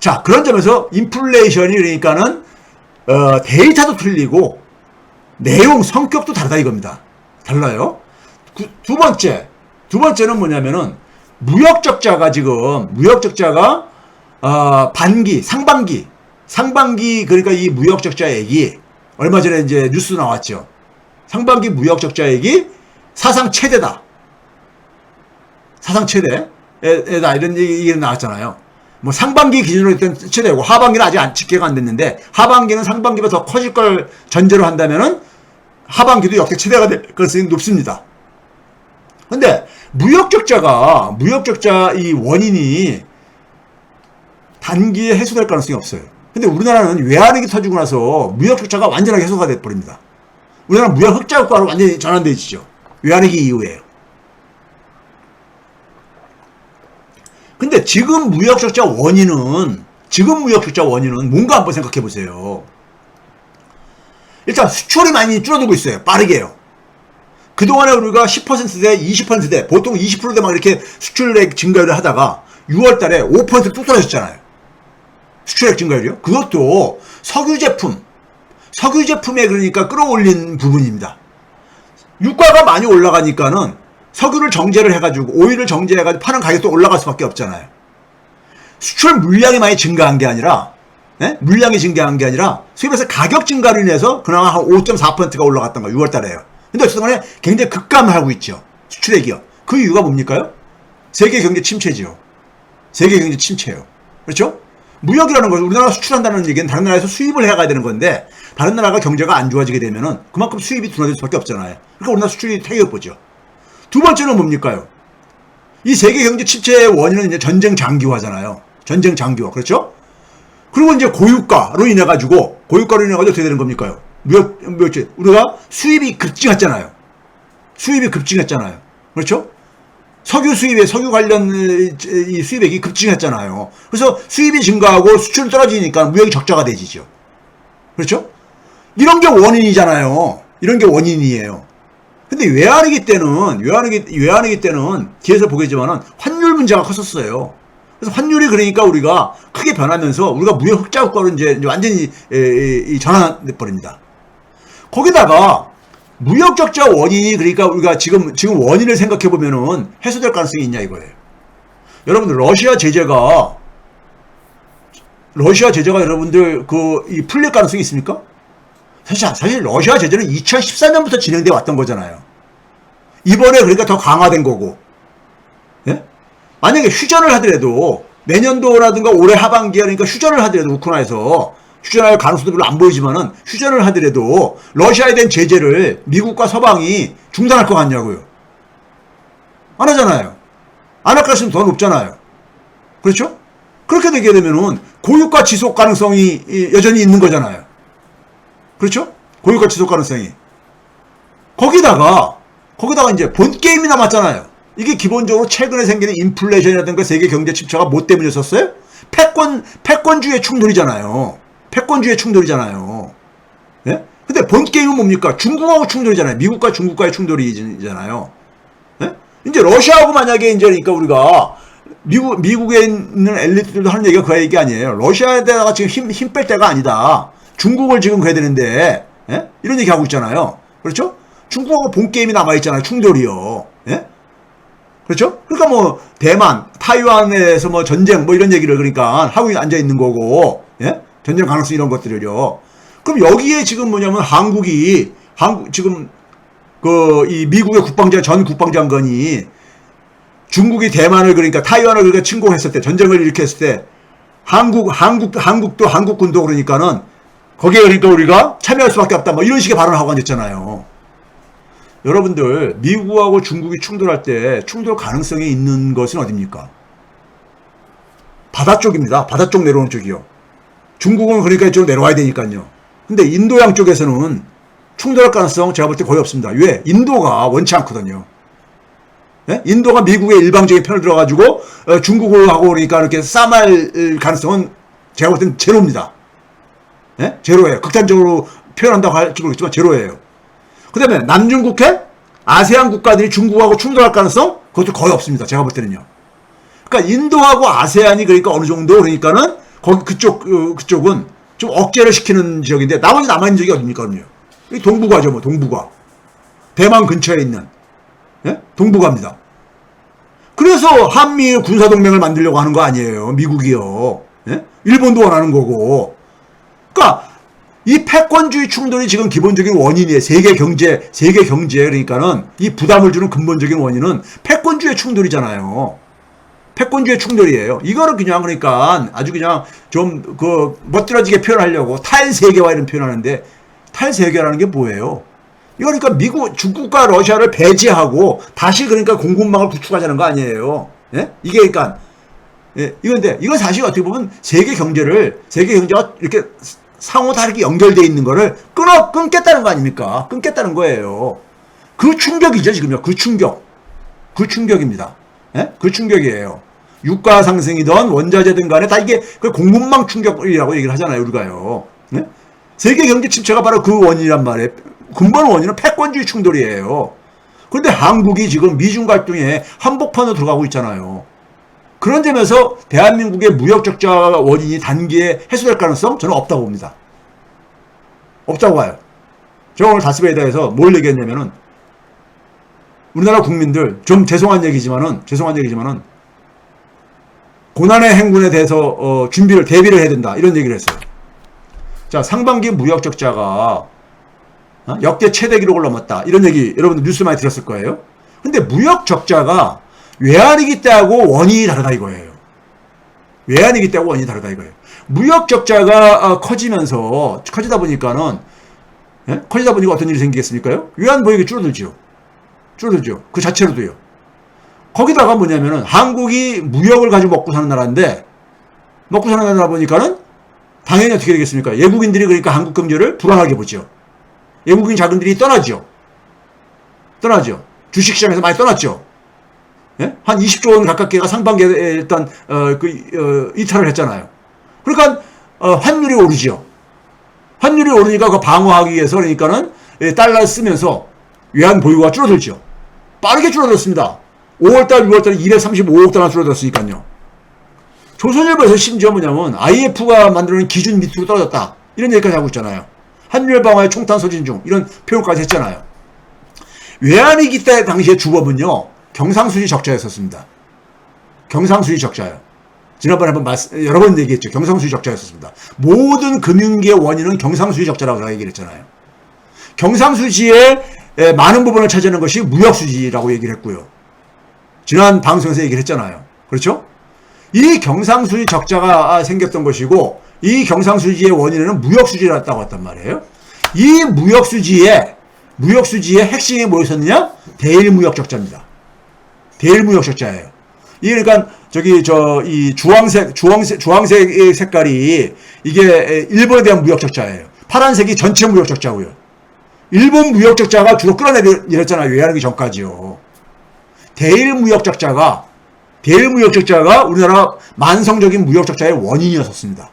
자, 그런 점에서 인플레이션이 그러니까는 데이터도 틀리고 내용, 성격도 다르다 이겁니다. 달라요. 두 번째는 뭐냐면은 무역적자가 상반기 그러니까 이 무역적자액이 얼마 전에 이제 뉴스 나왔죠. 상반기 무역적자액이 사상 최대다. 사상 최대다 이런 얘기 나왔잖아요. 뭐 상반기 기준으로 일단 최대고 하반기는 아직 집계가 안 됐는데 하반기는 상반기보다 더 커질 걸 전제로 한다면은 하반기도 역대 최대가 될 가능성이 높습니다. 근데 무역적자 이 원인이 단기에 해소될 가능성이 없어요. 근데 우리나라는 외환위기 터지고 나서 무역적자가 완전하게 해소가 돼버립니다. 우리나라는 무역 흑자 국가로 완전히 전환되지죠. 외환위기 이후에. 근데 지금 무역적자 원인은 뭔가 한번 생각해 보세요. 일단 수출이 많이 줄어들고 있어요. 빠르게요. 그동안에 우리가 10%대, 20%대, 보통 20%대 막 이렇게 수출액 증가율을 하다가 6월 달에 5% 뚝 떨어졌잖아요. 수출액 증가율이요. 그것도 석유 제품에 그러니까 끌어올린 부분입니다. 유가가 많이 올라가니까는 석유를 정제를 해가지고 오일을 정제해가지고 파는 가격도 올라갈 수밖에 없잖아요. 수출 물량이 많이 증가한 게 아니라 수입에서 가격 증가로 인해서 그나마 한 5.4%가 올라갔던 거예요. 6월 달에요. 근데 어쨌든 간에 굉장히 급감하고 있죠. 수출액이요. 그 이유가 뭡니까요? 세계 경제 침체지요. 세계 경제 침체예요. 그렇죠? 무역이라는 것은 우리나라가 수출한다는 얘기는 다른 나라에서 수입을 해가야 되는 건데 다른 나라가 경제가 안 좋아지게 되면은 그만큼 수입이 둔화될 수밖에 없잖아요. 그러니까 우리나라 수출이 타격을 보죠. 두 번째는 뭡니까요? 이 세계 경제 침체의 원인은 이제 전쟁 장기화잖아요. 전쟁 장기화. 그렇죠? 그리고 이제 고유가로 인해 가지고 어떻게 되는 겁니까요? 우리가 수입이 급증했잖아요. 그렇죠? 석유 관련 이 수입액이 급증했잖아요. 그래서 수입이 증가하고 수출이 떨어지니까 무역이 적자가 되지죠. 그렇죠? 이런 게 원인이잖아요. 이런 게 원인이에요. 근데 외환위기 때는 뒤에서 보겠지만은 환율 문제가 컸었어요. 그래서 환율이 그러니까 우리가 크게 변하면서 우리가 무역 흑자 국가로 이제 완전히 전환돼 버립니다. 거기다가 무역 적자 원인이 그러니까 우리가 지금 원인을 생각해 보면은 해소될 가능성이 있냐 이거예요. 여러분들 러시아 제재가 여러분들 이 풀릴 가능성이 있습니까? 사실 러시아 제재는 2014년부터 진행돼 왔던 거잖아요. 이번에 그러니까 더 강화된 거고. 예? 만약에 휴전을 하더라도 내년도라든가 올해 하반기에 그러니까 휴전을 하더라도 우크라이나에서 휴전할 가능성도 별로 안 보이지만은 휴전을 하더라도 러시아에 대한 제재를 미국과 서방이 중단할 것 같냐고요. 안 하잖아요. 안 할 가능성이 더 높잖아요. 그렇죠? 그렇게 되게 되면은 고유가 지속 가능성이 여전히 있는 거잖아요. 그렇죠? 고유가 지속 가능성이. 거기다가 이제 본 게임이 남았잖아요. 이게 기본적으로 최근에 생기는 인플레이션이라든가 세계 경제 침체가 뭐 때문이었었어요? 패권주의 충돌이잖아요. 예? 근데 본 게임은 뭡니까? 중국하고 충돌이잖아요. 미국과 중국과의 충돌이잖아요. 예? 이제 러시아하고 만약에 이제 그러니까 우리가 미국에 있는 엘리트들도 하는 얘기가 그 얘기 아니에요. 러시아에다가 지금 힘 뺄 때가 아니다. 중국을 지금 가야 되는데, 예? 이런 얘기 하고 있잖아요. 그렇죠? 중국하고 본 게임이 남아있잖아요. 충돌이요. 예? 그렇죠? 그러니까 뭐, 대만, 타이완에서 뭐 전쟁, 뭐 이런 얘기를 그러니까 하고 앉아있는 거고, 예? 전쟁 가능성 이런 것들을요. 그럼 여기에 지금 뭐냐면 지금 이 미국의 전 국방장관이 중국이 대만을 그러니까 타이완을 그러니까 침공했을 때, 전쟁을 일으켰을 때, 한국군도 그러니까는 거기에 그러니까 우리가 참여할 수밖에 없다. 뭐 이런 식의 발언을 하고 앉았잖아요. 여러분들, 미국하고 중국이 충돌할 때 충돌 가능성이 있는 것은 어디입니까? 바다 쪽입니다. 바다 쪽 내려오는 쪽이요. 중국은 그러니까 이쪽으로 내려와야 되니까요. 근데 인도양 쪽에서는 충돌할 가능성 제가 볼 때 거의 없습니다. 왜? 인도가 원치 않거든요. 네? 인도가 미국의 일방적인 편을 들어가지고 중국을 하고 그러니까 이렇게 싸움할 가능성은 제가 볼 때는 제로입니다. 네? 제로예요. 극단적으로 표현한다고 할지 모르겠지만 제로예요. 그 다음에 남중국해? 아세안 국가들이 중국하고 충돌할 가능성? 그것도 거의 없습니다. 제가 볼 때는요. 그러니까 인도하고 아세안이 그러니까 어느 정도 그러니까는 거기 그쪽은 좀 억제를 시키는 지역인데 나머지 남아있는 지역이 어딥니까? 그럼요. 이 동북아죠, 뭐, 동북아. 대만 근처에 있는, 예? 동북아입니다. 그래서 한미일 군사동맹을 만들려고 하는 거 아니에요. 미국이요. 예? 일본도 원하는 거고. 그러니까 이 패권주의 충돌이 지금 기본적인 원인이에요. 세계 경제 그러니까는 이 부담을 주는 근본적인 원인은 패권주의 충돌이잖아요. 패권주의 충돌이에요. 이거를 그냥 그러니까 아주 그냥 좀 멋들어지게 표현하려고 탈세계화 이런 표현하는데 탈세계라는 게 뭐예요? 이거 그러니까 중국과 러시아를 배제하고 다시 그러니까 공급망을 구축하자는 거 아니에요. 예? 이게 그러니까 예, 이건 사실 어떻게 보면 세계 경제가 이렇게 상호 다르게 연결되어 있는 거를 끊겠다는 거 아닙니까? 끊겠다는 거예요. 그 충격이죠, 지금요. 그 충격입니다. 예? 그 충격이에요. 유가 상승이든 원자재든 간에 다 이게 그 공급망 충격이라고 얘기를 하잖아요, 우리가요. 예? 세계 경제 침체가 바로 그 원인이란 말이에요. 근본 원인은 패권주의 충돌이에요. 그런데 한국이 지금 미중 갈등에 한복판으로 들어가고 있잖아요. 그런 점에서 대한민국의 무역 적자 원인이 단기에 해소될 가능성 저는 없다고 봅니다. 없다고 봐요. 제가 오늘 다스베이다에서 뭘 얘기했냐면은 우리나라 국민들 좀 죄송한 얘기지만은 고난의 행군에 대해서 대비를 해야 된다 이런 얘기를 했어요. 자, 상반기 무역 적자가 역대 최대 기록을 넘었다 이런 얘기 여러분들 뉴스 많이 들었을 거예요. 근데 무역 적자가 외환위기 때하고 원인이 다르다 이거예요. 외환위기 때하고 원인이 다르다 이거예요. 무역 적자가 커지다 보니까는 어떤 일이 생기겠습니까요? 외환 보유액이 줄어들죠. 그 자체로도요. 거기다가 뭐냐면은 한국이 무역을 가지고 먹고 사는 나라인데 먹고 사는 나라 보니까는 당연히 어떻게 되겠습니까? 외국인들이 그러니까 한국 경제를 불안하게 보죠. 외국인 자금들이 떠나죠. 주식시장에서 많이 떠났죠. 예? 한 20조 원 가깝게가 상반기에 일단 이탈을 했잖아요. 그러니까 환율이 오르죠. 환율이 오르니까 그 방어하기 위해서 그러니까는 달러를 쓰면서 외환 보유가 줄어들죠. 빠르게 줄어들었습니다. 5월달, 6월달에 235억 달러 줄어들었으니까요. 조선일보에서 심지어 뭐냐면 IMF가 만드는 기준 밑으로 떨어졌다. 이런 얘기까지 하고 있잖아요. 환율 방어에 총탄 소진 중 이런 표현까지 했잖아요. 외환위기 때 당시의 주범은요. 경상수지 적자였었습니다. 경상수지 적자요. 지난번에 여러 번 얘기했죠. 경상수지 적자였었습니다. 모든 금융기의 원인은 경상수지 적자라고 얘기를 했잖아요. 경상수지의 많은 부분을 차지하는 것이 무역수지라고 얘기를 했고요. 지난 방송에서 얘기를 했잖아요. 그렇죠? 이 경상수지 적자가 생겼던 것이고 이 경상수지의 원인은 무역수지라고 했단 말이에요. 이 무역수지의 핵심이 뭐였었느냐? 대일무역적자입니다. 대일무역적자예요. 이 그러니까 이 주황색 색깔이 이게 일본에 대한 무역적자예요. 파란색이 전체 무역적자고요. 일본 무역적자가 주로 끌어내렸잖아요. 외환위기 전까지요. 대일무역적자가 우리나라 만성적인 무역적자의 원인이었습니다.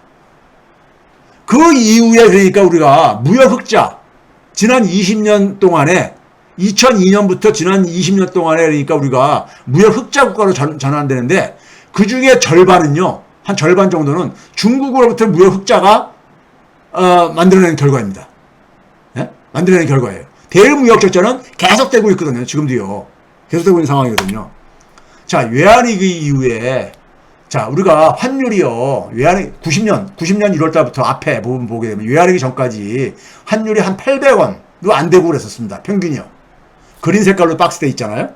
그 이후에 그러니까 우리가 무역흑자 지난 20년 동안에 2002년부터 지난 20년 동안에 그러니까 우리가 무역흑자 국가로 전환되는데 그 중에 절반은요. 한 절반 정도는 중국으로부터 무역흑자가 만들어낸 결과입니다. 예? 만들어낸 결과예요. 대일무역적자는 계속되고 있거든요. 지금도요. 계속되고 있는 상황이거든요. 자, 외환위기 이후에 자, 우리가 환율이요. 90년 1월달부터 앞에 부분 보게 되면 외환위기 전까지 환율이 한 800원도 안 되고 그랬었습니다. 평균이요. 그린 색깔로 박스돼 있잖아요.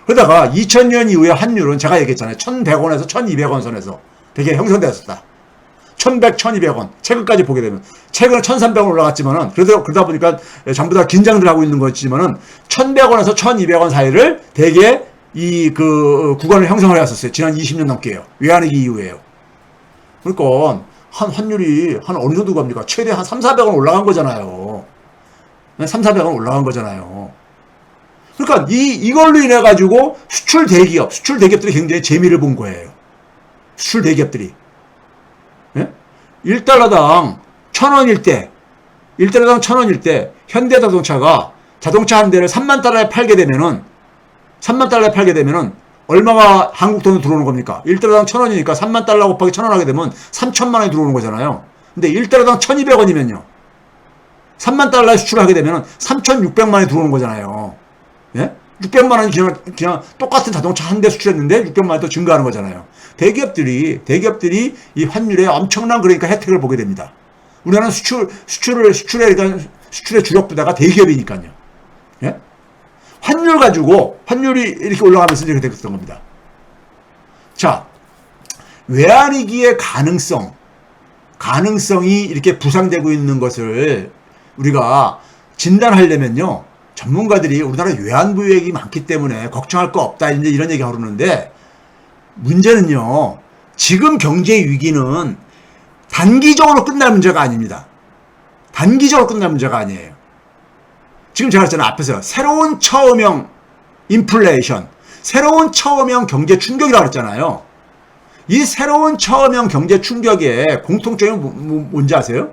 그러다가 2000년 이후에 환율은 제가 얘기했잖아요. 1100원에서 1200원 선에서 되게 형성되었었다. 1100, 1200원. 최근까지 보게 되면. 최근에 1300원 올라갔지만은, 그러다 보니까 전부 다 긴장들 하고 있는 거지만은, 1100원에서 1200원 사이를 되게 구간을 형성을 해왔었어요. 지난 20년 넘게요. 외환위기 이후에요. 그러니까, 환율이 어느 정도 갑니까? 최대 한 3, 400원 올라간 거잖아요. 3, 400원 올라간 거잖아요. 그러니까, 이걸로 인해가지고 수출 대기업들이 굉장히 재미를 본 거예요. 수출 대기업들이. 예? 1달러당 1,000원일 때, 현대자동차가 자동차 한 대를 3만 달러에 팔게 되면은, 얼마가 한국 돈으로 들어오는 겁니까? 1달러당 1,000원이니까 3만 달러 곱하기 1,000원 하게 되면 3천만 원이 들어오는 거잖아요. 근데 1달러당 1,200원이면요. 3만 달러에 수출하게 되면 3,600만 원이 들어오는 거잖아요. 예? 600만 원이 그냥 똑같은 자동차 한 대 수출했는데 600만 원이 더 증가하는 거잖아요. 대기업들이 이 환율에 엄청난 그러니까 혜택을 보게 됩니다. 우리나라는 수출의 주력 부대가 대기업이니까요. 예? 환율이 이렇게 올라가면서 이렇게 됐던 겁니다. 자, 외환위기의 가능성이 이렇게 부상되고 있는 것을 우리가 진단하려면요, 전문가들이 우리나라 외환보유액이 많기 때문에 걱정할 거 없다, 이제 이런 얘기 하는데, 문제는요, 지금 경제 위기는 단기적으로 끝날 문제가 아닙니다. 단기적으로 끝날 문제가 아니에요. 지금 제가 했잖아요. 앞에서 새로운 처음형 인플레이션, 새로운 처음형 경제 충격이라고 했잖아요. 이 새로운 처음형 경제 충격의 공통점이 뭔지 아세요?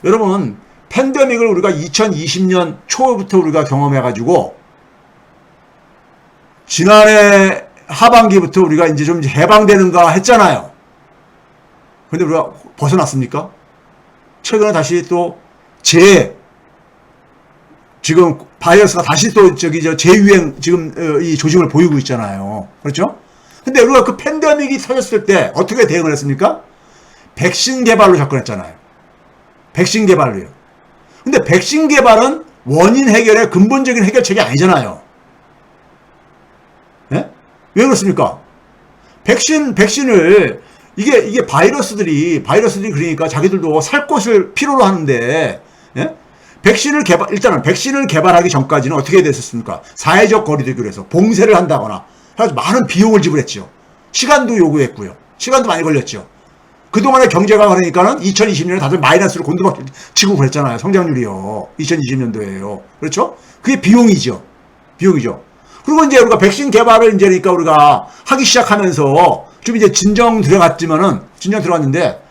여러분, 팬데믹을 우리가 2020년 초부터 우리가 경험해가지고 지난해 하반기부터 우리가 이제 좀 해방되는가 했잖아요. 근데 우리가 벗어났습니까? 최근에 다시 또 지금 바이러스가 다시 또 재유행 지금 이 조짐을 보이고 있잖아요. 그렇죠? 근데 우리가 그 팬데믹이 터졌을 때 어떻게 대응을 했습니까? 백신 개발로 접근했잖아요. 백신 개발로요. 근데 백신 개발은 원인 해결의 근본적인 해결책이 아니잖아요. 예? 왜 그렇습니까? 백신을 이게 바이러스들이 그러니까 자기들도 살 것을 필요로 하는데, 예? 일단은 백신을 개발하기 전까지는 어떻게 됐었습니까? 사회적 거리두기로 해서 봉쇄를 한다거나 해서 많은 비용을 지불했죠. 시간도 요구했고요. 시간도 많이 걸렸죠. 그동안의 경제가 그러니까는 2020년에 다들 마이너스로 곤두박질 치고 그랬잖아요. 성장률이요. 2020년도에요. 그렇죠? 그게 비용이죠. 그리고 이제 우리가 백신 개발을 이제 그러니까 우리가 하기 시작하면서 좀 이제 진정 들어갔는데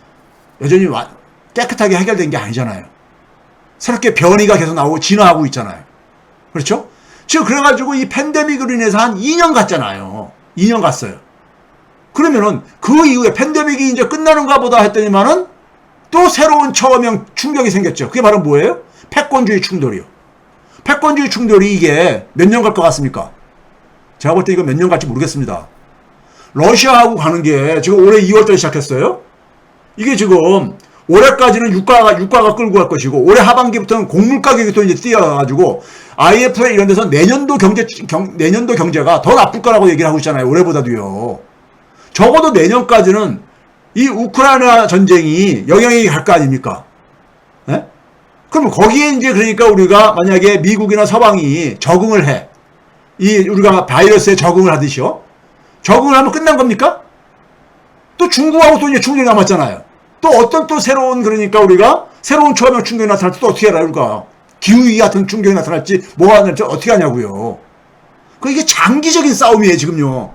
여전히 깨끗하게 해결된 게 아니잖아요. 새롭게 변이가 계속 나오고 진화하고 있잖아요. 그렇죠? 지금 그래가지고 이 팬데믹으로 인해서 한 2년 갔잖아요. 2년 갔어요. 그러면은 그 이후에 팬데믹이 이제 끝나는가 보다 했더니만은 또 새로운 처음형 충격이 생겼죠. 그게 바로 뭐예요? 패권주의 충돌이요. 패권주의 충돌이 이게 몇 년 갈 것 같습니까? 제가 볼 때 이거 몇 년 갈지 모르겠습니다. 러시아하고 가는 게 지금 올해 2월달에 시작했어요. 이게 지금 올해까지는 유가가 끌고 갈 것이고 올해 하반기부터는 곡물 가격이 또 이제 뛰어가지고 IMF 이런 데서 내년도 경제가 더 나쁠 거라고 얘기를 하고 있잖아요. 올해보다도요. 적어도 내년까지는 이 우크라이나 전쟁이 영향이 갈 거 아닙니까? 네? 그럼 거기에 이제 그러니까 우리가 만약에 미국이나 서방이 적응을 해. 우리가 바이러스에 적응을 하듯이요. 적응을 하면 끝난 겁니까? 또 중국하고 또 이제 충격이 남았잖아요. 또 어떤 또 새로운 그러니까 우리가 새로운 처음형 충격이 나타날 때 또 어떻게 하라 그럴까? 기후위기 같은 충격이 나타날지 뭐가 나타날지 어떻게 하냐고요. 이게 장기적인 싸움이에요 지금요.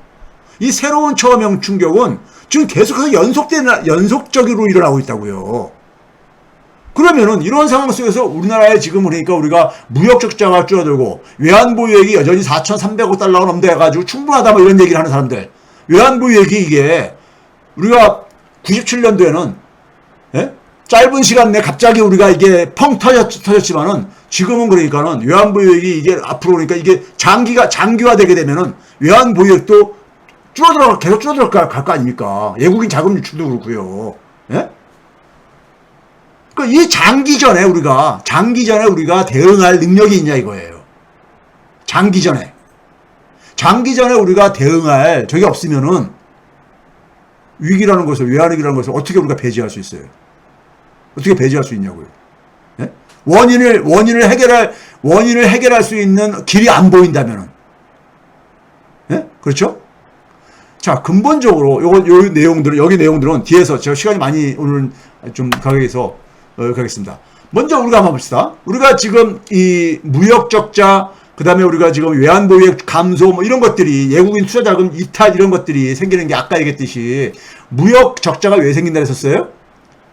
이 새로운 처음형 충격은 지금 계속해서 연속적으로 일어나고 있다고요. 그러면은 이런 상황 속에서 우리나라에 지금 그러니까 우리가 무역 적자가 줄어들고 외환보유액이 여전히 4,300억 달러가 넘어가지고 충분하다 뭐 이런 얘기를 하는 사람들. 외환보유액이 이게 우리가 97년도에는 예? 짧은 시간 내에 갑자기 우리가 이게 펑 터졌지만은 지금은 그러니까는 외환보유액이 이게 앞으로 그러니까 이게 장기화되게 되면은 외환보유액도 계속 줄어들 갈 거 아닙니까? 외국인 자금 유출도 그렇고요. 예? 이 장기전에 우리가 대응할 능력이 있냐 이거예요. 장기전에 우리가 대응할 적이 없으면은 위기라는 것을, 외환위기라는 것을 어떻게 우리가 배제할 수 있어요? 어떻게 배제할 수 있냐고요? 예? 원인을 해결할 수 있는 길이 안 보인다면은. 예? 그렇죠? 자, 근본적으로 여기 내용들은 뒤에서 제가 시간이 많이 오늘 좀 가겠습니다. 먼저 우리가 한번 봅시다. 우리가 지금 이 무역 적자, 그 다음에 우리가 지금 외환보유액 감소 뭐 이런 것들이 외국인 투자자금 이탈 이런 것들이 생기는 게 아까 얘기했듯이 무역 적자가 왜 생긴다 했었어요?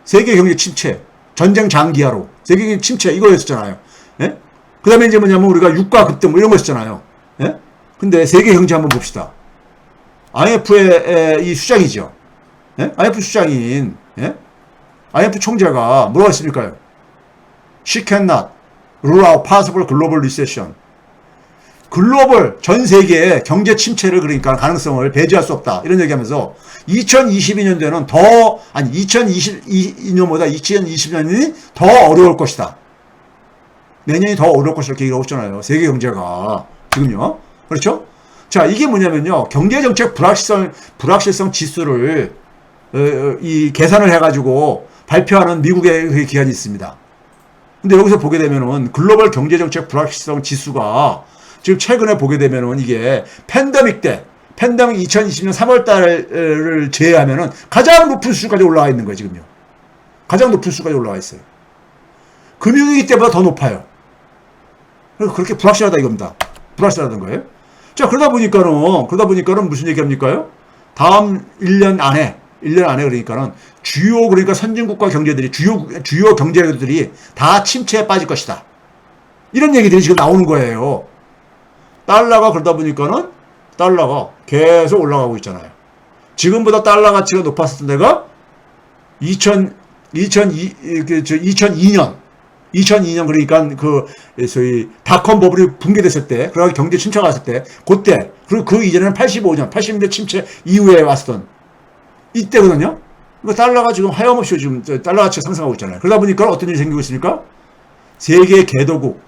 세계 경제 침체, 전쟁 장기화로 세계 경제 침체 이거였었잖아요. 예? 그 다음에 이제 뭐냐면 우리가 유가 급등 뭐 이런 거 있었잖아요. 예? 근데 세계 경제 한번 봅시다. IMF의 이 수장이죠. 예? IMF 수장인, 예? IMF 총재가 뭐라고 했습니까요? She cannot rule out possible global recession. 글로벌 전 세계의 경제 침체를 그러니까 가능성을 배제할 수 없다. 이런 얘기하면서 2022년도에는 2022년보다 2020년이 더 어려울 것이다. 내년이 더 어려울 것이라고 얘기하고 있잖아요. 세계 경제가. 지금요. 그렇죠? 자, 이게 뭐냐면요. 경제정책 불확실성 지수를 이 계산을 해가지고 발표하는 미국의 기관이 있습니다. 근데 여기서 보게 되면은 글로벌 경제정책 불확실성 지수가 지금 최근에 보게 되면은 이게 팬데믹 2020년 3월 달을 제외하면은 가장 높은 수까지 올라와 있는 거예요, 지금요. 가장 높은 수까지 올라와 있어요. 금융위기 때보다 더 높아요. 그래서 그렇게 불확실하다 이겁니다. 불확실하다는 거예요. 자, 그러다 보니까는 무슨 얘기 합니까요? 다음 1년 안에 그러니까는 그러니까 선진국가 경제들이, 주요 경제들이 다 침체에 빠질 것이다. 이런 얘기들이 지금 나오는 거예요. 달러가 그러다 보니까는 달러가 계속 올라가고 있잖아요. 지금보다 달러 가치가 높았을 때가 2002년 그러니까 그 소위 닷컴 버블이 붕괴됐을 때, 그러고 경제 침체가 왔을 때, 그때, 그리고 그 이전에는 80년대 침체 이후에 왔었던 이때거든요. 그러니까 달러가 지금 하염없이 지금 달러 가치가 상승하고 있잖아요. 그러다 보니까 어떤 일이 생기고 있습니까? 세계 개도국,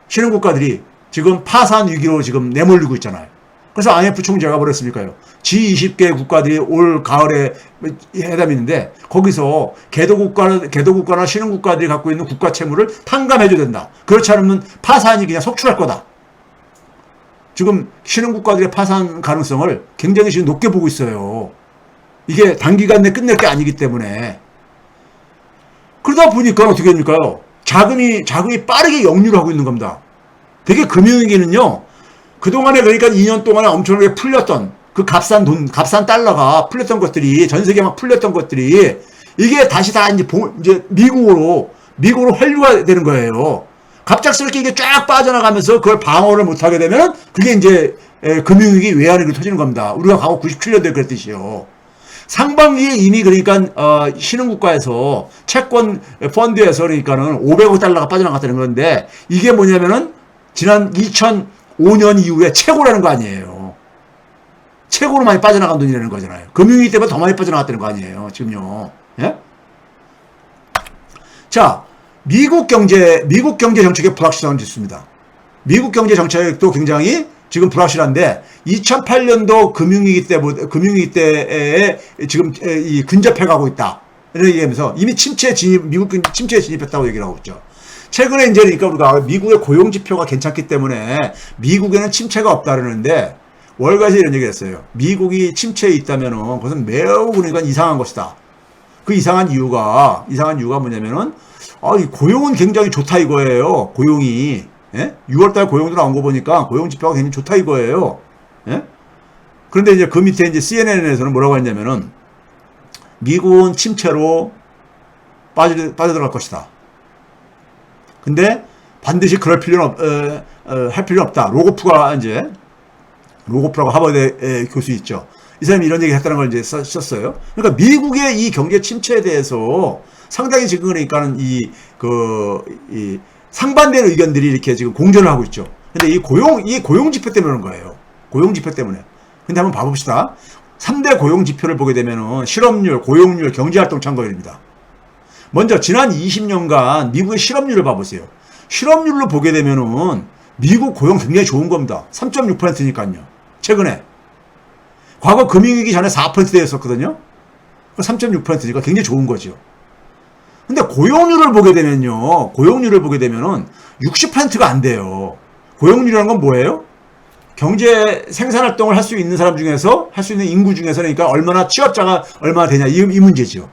신흥국가들이 지금 파산 위기로 지금 내몰리고 있잖아요. 그래서 IMF 총재가 뭐랬습니까요? G20개 국가들이 올 가을에 회담이 있는데 거기서 개도국가나 신흥국가들이 갖고 있는 국가 채무를 탕감해줘야 된다. 그렇지 않으면 파산이 그냥 속출할 거다. 지금 신흥국가들의 파산 가능성을 굉장히 지금 높게 보고 있어요. 이게 단기간 내에 끝낼 게 아니기 때문에. 그러다 보니까 어떻게 됩니까요? 자금이 빠르게 역류를 하고 있는 겁니다. 되게 금융위기는요, 그동안에 그러니까 2년 동안에 엄청나게 풀렸던 그 값싼 달러가 풀렸던 것들이, 전 세계 막 풀렸던 것들이, 이게 다시 다 이제 미국으로 환류가 되는 거예요. 갑작스럽게 이게 쫙 빠져나가면서 그걸 방어를 못하게 되면, 그게 이제 금융위기 외환위기 터지는 겁니다. 우리가 과거 97년도에 그랬듯이요. 상반기에 이미 그러니까 신흥국가에서 채권 펀드에서 그러니까는 500억 달러가 빠져나갔다는 건데, 이게 뭐냐면은 지난 2005년 이후에 최고라는 거 아니에요. 최고로 많이 빠져나간 돈이라는 거잖아요. 금융위기 때문에 더 많이 빠져나갔다는 거 아니에요, 지금요. 예? 자, 미국 경제 정책의 불확실성을 짓습니다. 미국 경제 정책도 굉장히 지금 불확실한데 2008년도 금융위기 때에 지금 근접해 가고 있다. 이런 얘기하면서 이미 미국 침체에 진입했다고 얘기를 하고 있죠. 최근에 이제 그러니까 우리가 미국의 고용 지표가 괜찮기 때문에 미국에는 침체가 없다 그러는데 월가에서 이런 얘기를 했어요. 미국이 침체에 있다면은 그것은 매우 그러니까 이상한 것이다. 그 이상한 이유가 뭐냐면은 이 고용은 굉장히 좋다 이거예요. 고용이. 예? 6월달 고용도 나온 거 보니까 고용 지표가 굉장히 좋다 이거예요. 예? 그런데 이제 그 밑에 이제 CNN에서는 뭐라고 했냐면은 미국은 침체로 빠져들어갈 것이다. 근데 반드시 그럴 필요는 할 필요는 없다. 로고프라고 하버드 교수 있죠. 이 사람이 이런 얘기 했다는 걸 이제 썼어요. 그러니까 미국의 이 경제 침체에 대해서 상당히 지금 그러니까는 이 상반되는 의견들이 이렇게 지금 공존을 하고 있죠. 근데 이 고용 지표 때문에 그런 거예요. 고용 지표 때문에. 근데 한번 봐봅시다. 3대 고용 지표를 보게 되면은 실업률, 고용률, 경제활동 참가율입니다. 먼저 지난 20년간 미국의 실업률을 봐보세요. 실업률로 보게 되면은 미국 고용 굉장히 좋은 겁니다. 3.6%니까요. 최근에. 과거 금융위기 전에 4%대였었거든요. 3.6%니까 굉장히 좋은 거죠. 근데 고용률을 보게 되면은 60%가 안 돼요. 고용률이라는 건 뭐예요? 경제 생산활동을 할 수 있는 사람 중에서, 할 수 있는 인구 중에서, 그러니까 얼마나 취업자가 얼마나 되냐, 이 문제죠.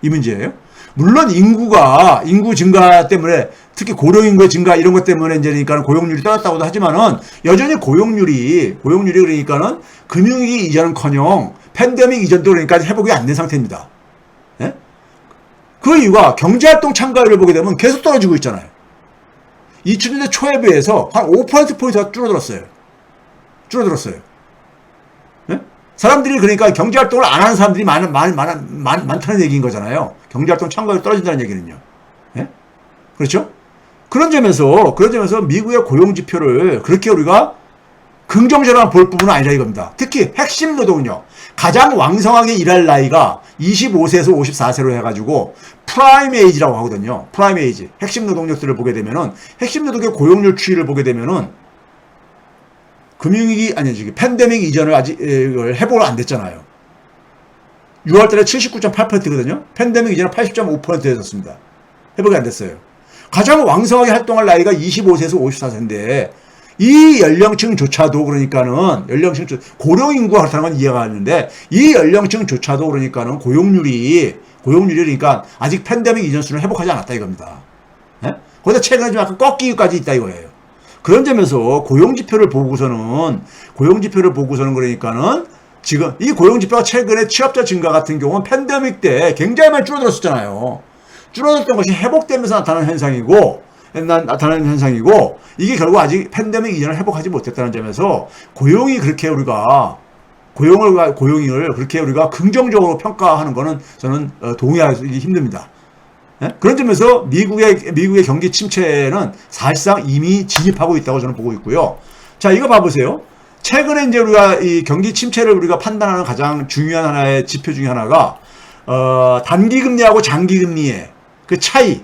이 문제예요. 물론 인구 증가 때문에, 특히 고령인구의 증가 이런 것 때문에 이제 그러니까 고용률이 떨어졌다고도 하지만은 여전히 고용률이 그러니까는 금융위기 이전은커녕 팬데믹 이전도 그러니까 회복이 안 된 상태입니다. 예? 그 이유가 경제활동 참가율을 보게 되면 계속 떨어지고 있잖아요. 2000년대 초에 비해서 한 5%포인트가 줄어들었어요. 줄어들었어요. 예? 사람들이 그러니까 경제활동을 안 하는 사람들이 많다는 얘기인 거잖아요. 경제활동 참가율이 떨어진다는 얘기는요. 예? 그렇죠? 그런 점에서 미국의 고용지표를 그렇게 우리가 긍정적으로 볼 부분은 아니라 이겁니다. 특히 핵심 노동은요. 가장 왕성하게 일할 나이가 25세에서 54세로 해가지고 프라임 에이지라고 하거든요. 프라임 에이지. 핵심 노동력들을 보게 되면은 핵심 노동의 고용률 추이를 보게 되면은 금융위기 아니 팬데믹 이전을 아직 회복을 안 됐잖아요. 6월달에 79.8%거든요. 팬데믹 이전에 80.5%였습니다. 회복이 안 됐어요. 가장 왕성하게 활동할 나이가 25세에서 54세인데 이 연령층조차도 그러니까는 고령 인구가 그렇다는 건 이해가 가는데 이 연령층조차도 그러니까는 고용률이 그러니까 아직 팬데믹 이전 수준을 회복하지 않았다 이겁니다. 예? 거기다 최근에 좀 약간 꺾이기까지 있다 이거예요. 그런 점에서 고용지표를 보고서는 그러니까는 지금 이 고용지표가 최근에 취업자 증가 같은 경우는 팬데믹 때 굉장히 많이 줄어들었었잖아요. 줄어들었던 것이 회복되면서 나타나는 현상이고 이게 결국 아직 팬데믹 이전을 회복하지 못했다는 점에서 고용을 그렇게 우리가 긍정적으로 평가하는 거는 저는 동의하기 힘듭니다. 예? 그런 점에서 미국의 경기 침체는 사실상 이미 진입하고 있다고 저는 보고 있고요. 자, 이거 봐보세요. 최근에 이제 우리가 이 경기 침체를 우리가 판단하는 가장 중요한 하나의 지표 중에 하나가 단기금리하고 장기금리의 그 차이.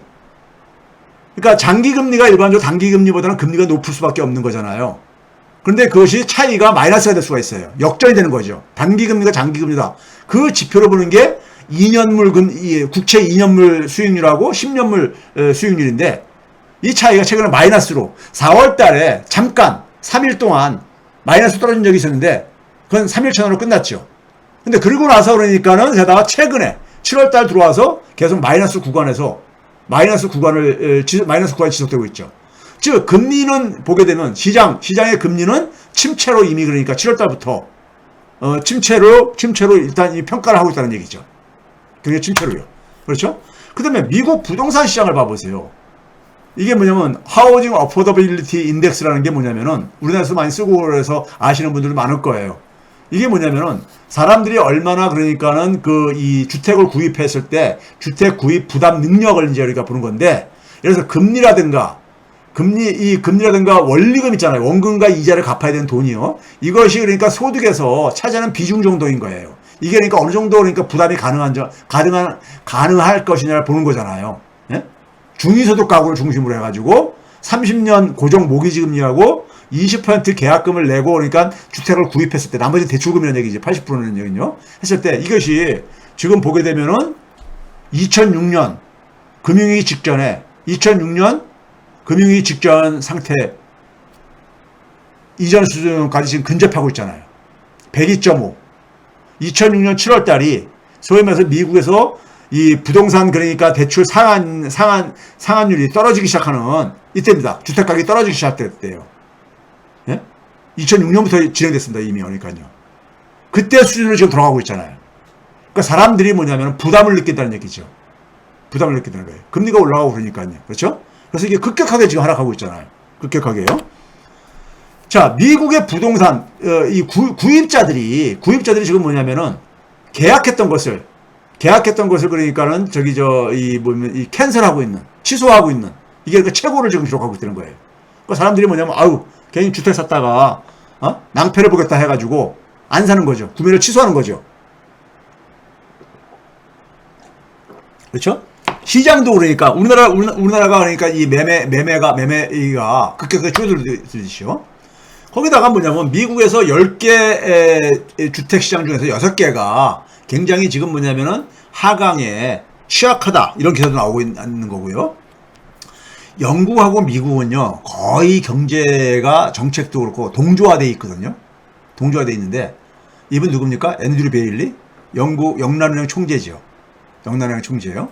그러니까 장기금리가 일반적으로 단기금리보다는 금리가 높을 수밖에 없는 거잖아요. 그런데 그것이 차이가 마이너스가 될 수가 있어요. 역전이 되는 거죠. 단기금리가 장기금리다. 그 지표로 보는 게 2년물 국채 2년물 수익률하고 10년물 수익률인데 이 차이가 최근에 마이너스로 4월 달에 잠깐 3일 동안 마이너스 떨어진 적이 있었는데 그건 3일 전으로 끝났죠. 근데 그러고 나서 그러니까는 게다가 최근에 7월 달 들어와서 계속 마이너스 구간이 지속되고 있죠. 즉 금리는 보게 되면 시장의 금리는 침체로 이미 그러니까 7월 달부터 침체로 일단 이 평가를 하고 있다는 얘기죠. 그게 침체로요. 그렇죠? 그다음에 미국 부동산 시장을 봐보세요. 이게 뭐냐면 하우징 어포더빌리티 인덱스라는 게 뭐냐면은 우리나라에서 많이 쓰고 그래서 아시는 분들도 많을 거예요. 이게 뭐냐면은 사람들이 얼마나 그러니까는 이 주택을 구입했을 때 주택 구입 부담 능력을 이제 우리가 보는 건데, 예를 들어서 금리라든가 원리금 있잖아요. 원금과 이자를 갚아야 되는 돈이요. 이것이 그러니까 소득에서 차지하는 비중 정도인 거예요. 이게 그러니까 어느 정도 그러니까 부담이 가능할 것이냐를 보는 거잖아요. 예? 중위소득 가구를 중심으로 해가지고 30년 고정 모기지 금리하고 20% 계약금을 내고 그러니까 주택을 구입했을 때 나머지는 대출금이라는 얘기지. 80%는 얘기는요. 했을 때 이것이 지금 보게 되면은 2006년 금융위기 직전 상태 이전 수준까지 지금 근접하고 있잖아요. 102.5. 2006년 7월 달이 소위 말해서 미국에서 이 부동산 그러니까 대출 상한율이 떨어지기 시작하는 이때입니다. 주택 가격이 떨어지기 시작했대요. 예? 2006년부터 진행됐습니다. 이미 그러니까요. 그때 수준으로 지금 돌아가고 있잖아요. 그러니까 사람들이 뭐냐면 부담을 느낀다는 얘기죠. 부담을 느낀다는 거예요. 금리가 올라가고 그러니까요. 그렇죠? 그래서 이게 급격하게 지금 하락하고 있잖아요. 급격하게요. 자, 미국의 부동산 이 구입자들이 지금 뭐냐면은 계약했던 것을 그러니까는 이 캔슬하고 있는, 취소하고 있는, 이게 그러니까 최고를 지금 기록하고 있다는 거예요. 그러니까 사람들이 뭐냐면 괜히 주택 샀다가 낭패를 보겠다 해가지고 안 사는 거죠. 구매를 취소하는 거죠. 그렇죠? 시장도 그러니까 우리나라가 그러니까 이 매매가 급격하게 줄어들듯이요. 거기다가 뭐냐면 미국에서 10개 주택 시장 중에서 6개가 굉장히 지금 뭐냐면은 하강에 취약하다 이런 기사도 나오고 있는 거고요. 영국하고 미국은요 거의 경제가 정책도 그렇고 동조화돼 있거든요. 동조화돼 있는데 이분 누굽니까? 앤드류 베일리, 영국 영란은행 총재죠. 영란은행 총재요.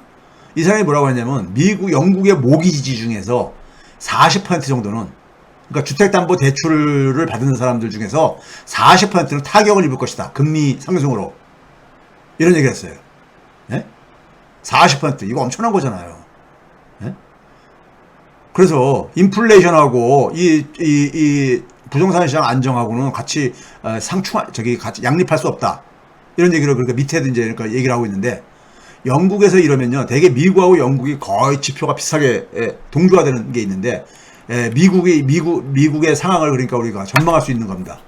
이 사람이 뭐라고 했냐면 영국의 모기지 중에서 40% 정도는, 그러니까 주택담보대출을 받는 사람들 중에서 40%는 타격을 입을 것이다. 금리 상승으로. 이런 얘기를 했어요. 예? 40% 이거 엄청난 거잖아요. 예? 그래서 인플레이션하고 이 부동산 시장 안정하고는 같이 같이 양립할 수 없다. 이런 얘기를 그러니까 밑에도 이제 그러니까 얘기를 하고 있는데, 영국에서 이러면요, 대개 미국하고 영국이 거의 지표가 비슷하게 동조화되는 게 있는데, 미국의 상황을 그러니까 우리가 전망할 수 있는 겁니다.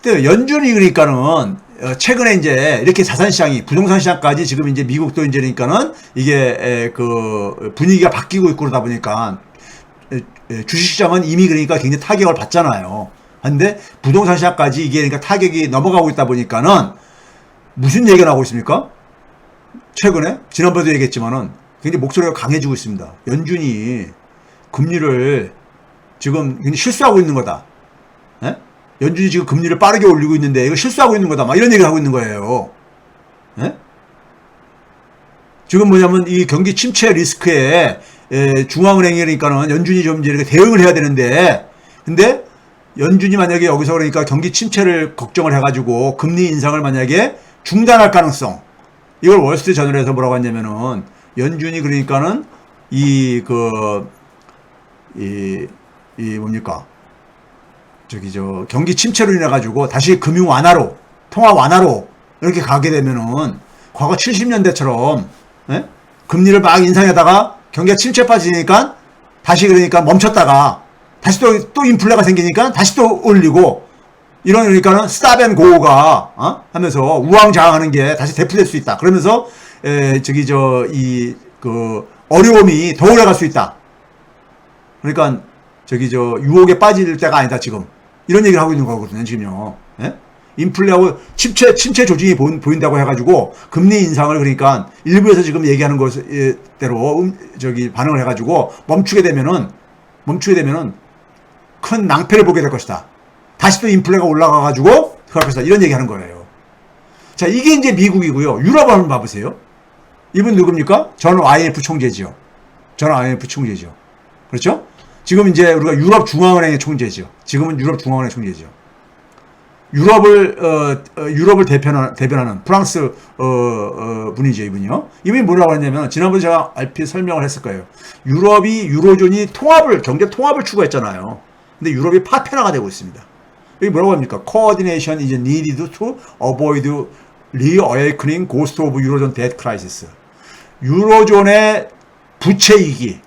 근데 연준이 그러니까는 최근에 이제 이렇게 자산 시장이 부동산 시장까지 지금 이제 미국도 이제 그러니까는 이게 그 분위기가 바뀌고 있고 그러다 보니까 주식시장은 이미 그러니까 굉장히 타격을 받잖아요. 근데 부동산 시장까지 이게 그러니까 타격이 넘어가고 있다 보니까는 무슨 얘기가 나오고 있습니까? 최근에 지난번에도 얘기했지만은 굉장히 목소리가 강해지고 있습니다. 연준이 금리를 지금 굉장히 실수하고 있는 거다. 예? 연준이 지금 금리를 빠르게 올리고 있는데 이거 실수하고 있는 거다. 막 이런 얘기를 하고 있는 거예요. 예? 지금 뭐냐면 이 경기 침체 리스크에 중앙은행이니까는 연준이 좀 이제 이렇게 대응을 해야 되는데, 근데 연준이 만약에 여기서 그러니까 경기 침체를 걱정을 해가지고 금리 인상을 만약에 중단할 가능성, 이걸 월스트리트 저널에서 뭐라고 했냐면은 연준이 그러니까는 뭡니까? 경기 침체로 인해 가지고 다시 금융 완화로, 통화 완화로 이렇게 가게 되면은 과거 70년대처럼 금리를 막 인상하다가 경기가 침체 빠지니까 다시 그러니까 멈췄다가 다시 또 인플레가 생기니까 다시 또 올리고, 이런 그러니까는 스탑앤고가 하면서 우왕좌왕하는 게 다시 되풀이될 수 있다. 그러면서 어려움이 더 오래 갈 수 있다. 그러니까 유혹에 빠질 때가 아니다 지금. 이런 얘기를 하고 있는 거거든요 지금요. 예? 인플레하고 침체 조짐이 보인다고 해가지고 금리 인상을 그러니까 일부에서 지금 얘기하는 것대로 반응을 해가지고 멈추게 되면은 큰 낭패를 보게 될 것이다. 다시 또 인플레가 올라가가지고 그럴 것이다. 이런 얘기하는 거예요. 자, 이게 이제 미국이고요. 유럽 한번 봐보세요. 이분 누굽니까? 전 IMF 총재지요. 그렇죠? 지금 이제 우리가 유럽 중앙은행의 총재죠. 지금은 유럽 중앙은행 총재죠. 유럽을 대변하는 프랑스 분이죠, 이분이요. 이분이 뭐라고 했냐면 지난번에 제가 얼핏 설명을 했을 거예요. 유로존이 경제 통합을 추구했잖아요. 근데 유럽이 파편화가 되고 있습니다. 여기 뭐라고 합니까? Coordination is needed to avoid reawakening ghost of Eurozone debt crisis. 유로존의 부채 위기,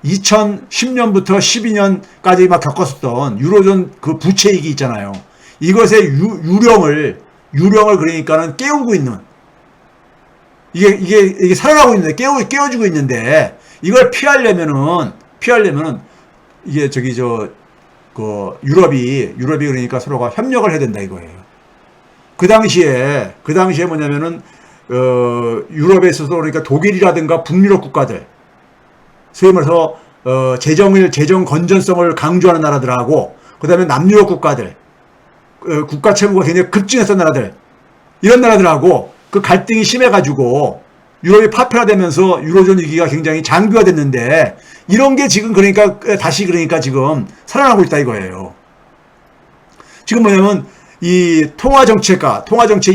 2010년부터 12년까지 막 겪었었던 유로존 그 부채 위기 있잖아요. 이것의 유령을 그러니까는 깨우고 있는, 이게 살아나고 있는데 깨워주고 있는데, 이걸 피하려면은 이게 유럽이 그러니까 서로가 협력을 해야 된다 이거예요. 그 당시에 뭐냐면은 유럽에 있어서 그러니까 독일이라든가 북유럽 국가들, 소위 말해서 재정 건전성을 강조하는 나라들하고, 그다음에 남유럽 국가들, 국가 채무가 굉장히 급증했던 나라들, 이런 나라들하고 그 갈등이 심해가지고 유럽이 파편화되면서 유로존 위기가 굉장히 장기화됐는데, 이런 게 지금 그러니까 다시 그러니까 지금 살아나고 있다 이거예요. 지금 뭐냐면 이 통화정책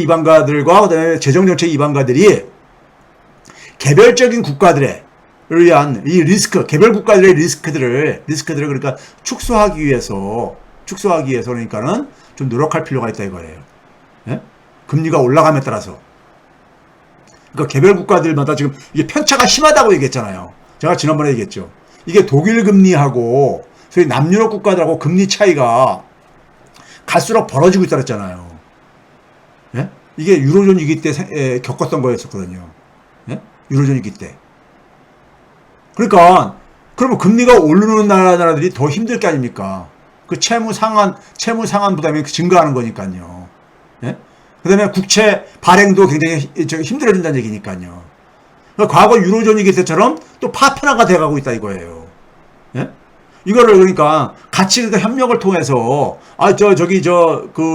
이방가들과 그다음에 재정정책 이방가들이 개별적인 국가들에 의한 이 개별 국가들의 리스크들을 그러니까 축소하기 위해서 그러니까는 좀 노력할 필요가 있다 이거예요. 예? 금리가 올라감에 따라서. 그러니까 개별 국가들마다 지금 이게 편차가 심하다고 얘기했잖아요. 제가 지난번에 얘기했죠. 이게 독일 금리하고 소위 남유럽 국가들하고 금리 차이가 갈수록 벌어지고 있다 그랬잖아요. 예? 이게 유로존 위기 때 겪었던 거였었거든요. 예? 유로존 위기 때. 그러니까 그러면 금리가 오르는 나라들이 더 힘들 게 아닙니까? 그 채무 상환 부담이 증가하는 거니까요. 예? 그다음에 국채 발행도 굉장히 힘들어진다는 얘기니까요. 그러니까 과거 유로존 위기 때처럼 또 파편화가 돼가고 있다 이거예요. 예? 이거를 그러니까 같이 그러니까 협력을 통해서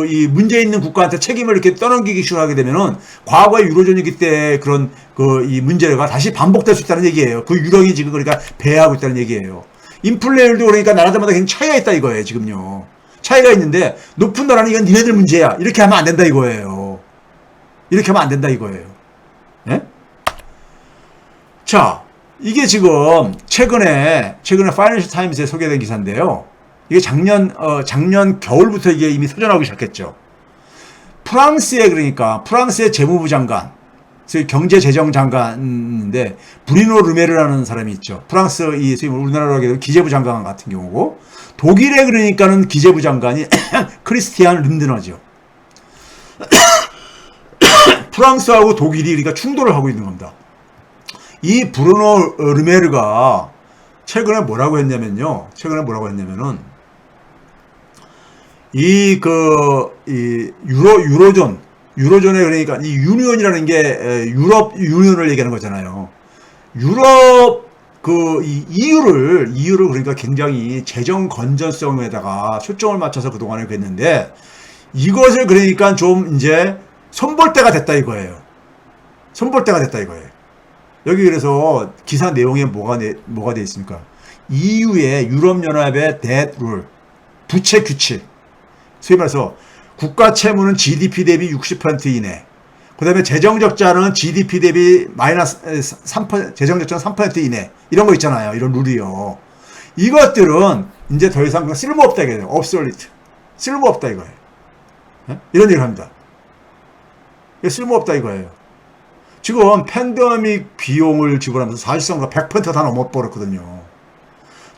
이 문제 있는 국가한테 책임을 이렇게 떠넘기기 시작하게 되면은 과거의 유로존 위기 때 그런 이 문제가 다시 반복될 수 있다는 얘기예요. 그 유령이 지금 그러니까 배회하고 있다는 얘기예요. 인플레율도 그러니까 나라들마다 굉장히 차이가 있다 이거예요, 지금요. 차이가 있는데 높은 나라는 이건 니네들 문제야. 이렇게 하면 안 된다 이거예요. 예? 자, 이게 지금 최근에 파이낸셜 타임스에 소개된 기사인데요. 이게 작년 겨울부터 이게 이미 터져나오기 시작했죠. 프랑스의 재무부 장관, 경제재정장관인데 브리노 르메르라는 사람이 있죠. 프랑스 우리나라로 하게 되면 기재부 장관 같은 경우고, 독일에 그러니까는 기재부 장관이 크리스티안 린드너죠. 프랑스하고 독일이 그러니까 충돌을 하고 있는 겁니다. 이 브루노 르메르가 최근에 뭐라고 했냐면은 유로존에 그러니까 이 유니온이라는 게 유럽 유니온을 얘기하는 거잖아요. 유럽 이 EU를 그러니까 굉장히 재정 건전성에다가 초점을 맞춰서 그동안에 그랬는데, 이것을 그러니까 좀 이제 손볼 때가 됐다 이거예요. 여기 그래서 기사 내용에 뭐가 돼 있습니까? EU의 유럽연합의 debt rule, 부채 규칙. 소위 말해서 국가 채무는 GDP 대비 60% 이내. 그 다음에 재정적자는 GDP 대비 마이너스 3%, 재정적자는 3% 이내. 이런 거 있잖아요. 이런 룰이요. 이것들은 이제 더 이상 쓸모없다 이거예요. obsolete. 쓸모없다 이거예요. 이런 얘기를 합니다. 쓸모없다 이거예요. 지금 팬데믹 비용을 지불하면서 사실상 100% 다 넘어버렸거든요.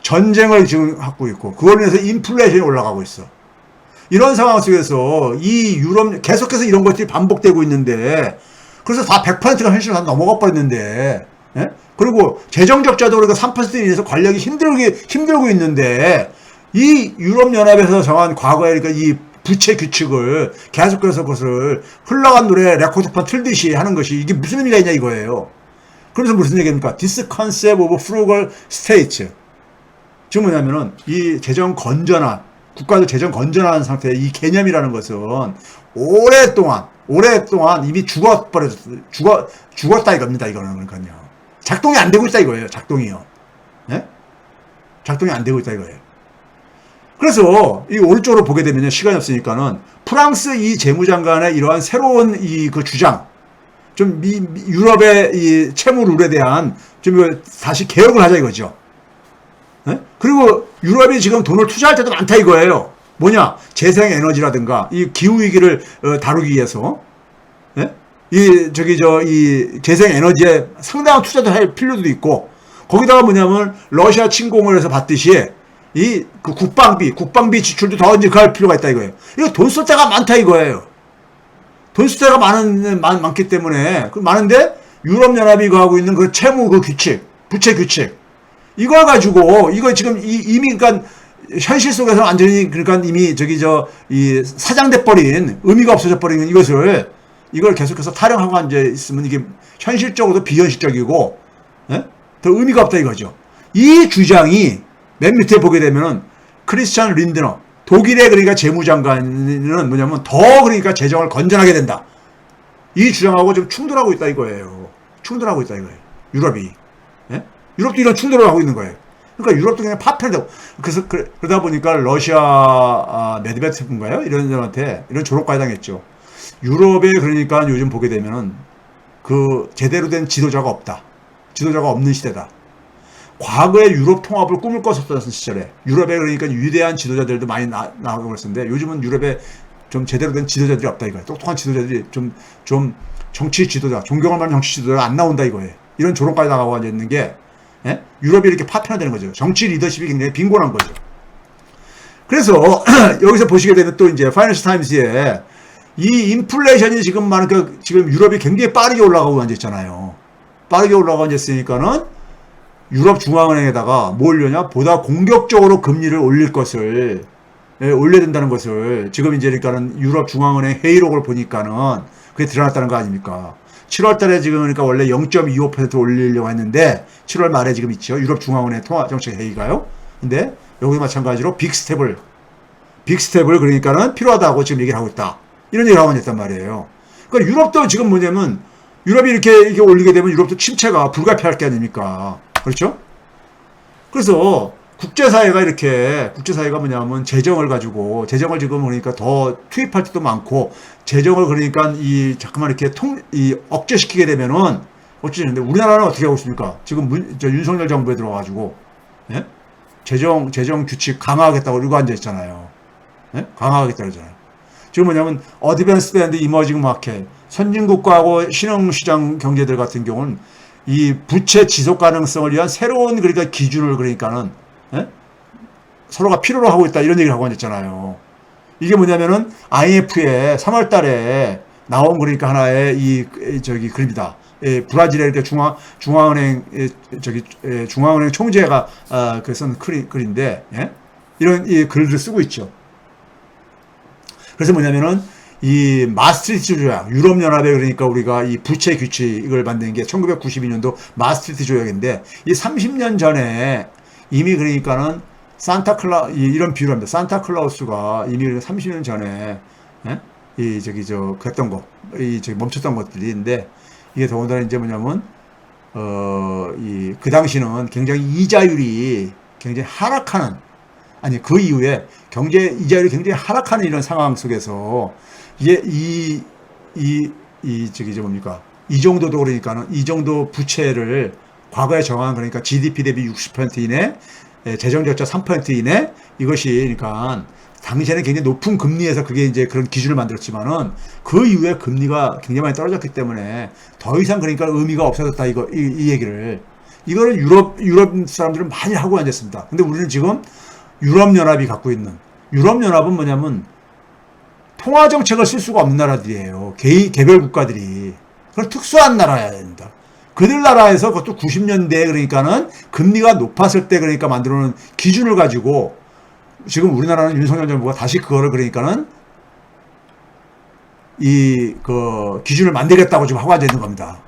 전쟁을 지금 하고 있고, 그걸로 인해서 인플레이션이 올라가고 있어. 이런 상황 속에서 이 유럽 계속해서 이런 것들이 반복되고 있는데, 그래서 다 100%가 현실로 다 넘어가 버렸는데, 예? 그리고 재정적자도 그러니까 3% 이내에서 관리하기 힘들고 있는데, 이 유럽연합에서 정한 과거에 그러니까 이 부채 규칙을 계속해서 그것을 흘러간 노래 레코드판 틀듯이 하는 것이 이게 무슨 의미가 있냐 이거예요. 그래서 무슨 얘기입니까? This concept of frugal states. 지금 뭐냐면은 이 국가도 재정 건전한 상태의 이 개념이라는 것은 오랫동안 이미 죽었다 이겁니다. 이거는 그러니까요. 작동이 안 되고 있다 이거예요. 작동이요. 네? 작동이 안 되고 있다 이거예요. 그래서 이 오른쪽으로 보게 되면요, 시간이 없으니까는 프랑스 이 재무장관의 이러한 새로운 그 주장, 좀 유럽의 이 채무 룰에 대한 좀 다시 개혁을 하자 이거죠. 네? 그리고 유럽이 지금 돈을 투자할 때도 많다 이거예요. 뭐냐? 재생에너지라든가 이 기후 위기를 다루기 위해서, 네? 이 재생에너지에 상당한 투자도 할 필요도 있고, 거기다가 뭐냐면 러시아 침공을 해서 봤듯이 그 국방비 지출도 더 할 필요가 있다 이거예요. 이거 돈 쓸 데가 많다 이거예요. 돈 쓸 데가 많기 때문에, 많은데, 유럽연합이 하고 있는 그 채무 부채 규칙. 이걸 가지고, 이거 지금 이미, 그러니까, 현실 속에서 완전히, 그러니까 이미 이 사장돼버린, 의미가 없어져버린 이걸 계속해서 타령하고 앉아있으면 이게 현실적으로도 비현실적이고, 예? 더 의미가 없다 이거죠. 이 주장이, 맨 밑에 보게 되면은 크리스찬 린드너 독일의 그러니까 재무장관은 뭐냐면 더 그러니까 재정을 건전하게 된다. 이 주장하고 좀 충돌하고 있다 이거예요. 유럽이. 예? 유럽도 이런 충돌을 하고 있는 거예요. 그러니까 유럽도 그냥 파편되고. 그래서 그러다 보니까 러시아 메드베토프인가요? 이런 사람한테 이런 조롱까지 당했죠. 유럽에 그러니까 요즘 보게 되면은 그 제대로 된 지도자가 없다. 지도자가 없는 시대다. 과거에 유럽 통합을 꿈을 꿨었던 시절에 유럽에 그러니까 위대한 지도자들도 많이 나오고 그랬었는데, 요즘은 유럽에 좀 제대로 된 지도자들이 없다 이거예요. 똑똑한 지도자들이 좀 정치 지도자, 존경할 만한 정치 지도자가 안 나온다 이거예요. 이런 조롱까지 나가고 앉아있는 게, 예? 유럽이 이렇게 파편화되는 거죠. 정치 리더십이 굉장히 빈곤한 거죠. 그래서 여기서 보시게 되면 또 이제 파이낸셜 타임스에 이 인플레이션이 지금 지금 유럽이 굉장히 빠르게 올라가고 앉아있잖아요. 빠르게 올라가고 앉았으니까는 유럽 중앙은행에다가 뭘 올려냐? 보다 공격적으로 금리를 올려야 된다는 것을 지금 이제 그러니까는 유럽 중앙은행 회의록을 보니까는 그게 드러났다는 거 아닙니까? 7월 달에 지금 그러니까 원래 0.25% 올리려고 했는데 7월 말에 지금 있죠. 유럽 중앙은행 통화정책 회의가요. 근데 여기 마찬가지로 빅스텝을 그러니까는 필요하다고 지금 얘기를 하고 있다. 이런 얘기를 하고 있단 말이에요. 그러니까 유럽도 지금 뭐냐면 유럽이 이렇게 올리게 되면 유럽도 침체가 불가피할 게 아닙니까? 그렇죠? 그래서 국제사회가 뭐냐면 재정을 지금 그러니까 더 투입할 때도 많고, 재정을 그러니까 자꾸만 이렇게 억제시키게 되면은, 어찌되는데, 우리나라는 어떻게 하고 있습니까? 지금 윤석열 정부에 들어가가지고, 예? 재정 규칙 강화하겠다고 이러고 앉아있잖아요. 예? 강화하겠다고 그러잖아요. 지금 뭐냐면, 어드밴스드 앤드 이머징 마켓, 선진국가하고 신흥시장 경제들 같은 경우는 이 부채 지속 가능성을 위한 새로운 그러니까 기준을 그러니까는, 예? 서로가 필요로 하고 있다 이런 얘기를 하고 앉았잖아요. 이게 뭐냐면은 IMF에 3월 달에 나온 그러니까 하나의 저기 글입니다. 브라질의 중앙은행 중앙은행 총재가 쓴 글인데, 예? 이런 이 글을 쓰고 있죠. 그래서 뭐냐면은 이 마스트리트 조약, 유럽 연합에 그러니까 우리가 이 부채 규칙을 만든 게 1992년도 마스트리트 조약인데, 이 30년 전에 이미 그러니까는 이런 비유를 합니다. 산타클라우스가 이미 30년 전에, 예? 그랬던 거, 멈췄던 것들인데, 이게 더군다나 이제 뭐냐면, 그 당시는 굉장히 이자율이 굉장히 하락하는, 아니, 그 이후에 이자율이 굉장히 하락하는 이런 상황 속에서, 이게 이 정도도 그러니까는, 이 정도 부채를 과거에 정한 그러니까 GDP 대비 60% 이내, 재정적자 3% 이내, 이것이 그러니까 당시에는 굉장히 높은 금리에서 그게 이제 그런 기준을 만들었지만은 그 이후에 금리가 굉장히 많이 떨어졌기 때문에 더 이상 그러니까 의미가 없어졌다 이 얘기를, 이거를 유럽 사람들은 많이 하고 앉았습니다. 근데 우리는 지금 유럽연합이 갖고 있는, 유럽연합은 뭐냐면 통화정책을 쓸 수가 없는 나라들이에요. 개별 국가들이. 그건 특수한 나라야 됩니다. 그들 나라에서 그것도 90년대에 그러니까는 금리가 높았을 때 그러니까 만들어 놓은 기준을 가지고 지금 우리나라는 윤석열 정부가 다시 그거를 그러니까는 기준을 만들겠다고 지금 하고 앉아 있는 겁니다.